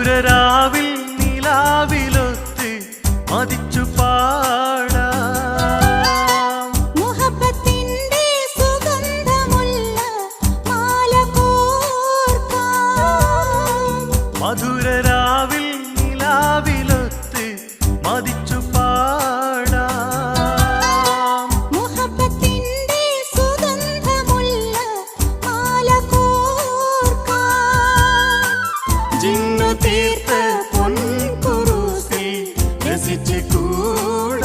മധുരരാവിൽ നിലാവിലൊത്ത് മതിച്ചു പാടാം. മുഹബ്ബത്തിന്റെ സുഗന്ധമുള്ള മാല കോർക്കാം. മധുരരാവിൽ നിലാവിലൊത്ത് മതിച്ചു പാടാം. മുഹബ്ബത്തിന്റെ സുഗന്ധമുള്ള മാല കോർക്കാം. ജിന്നു തീർത്ത പൊൻകുറൂസിൽ രസിച്ച് കൂടാം.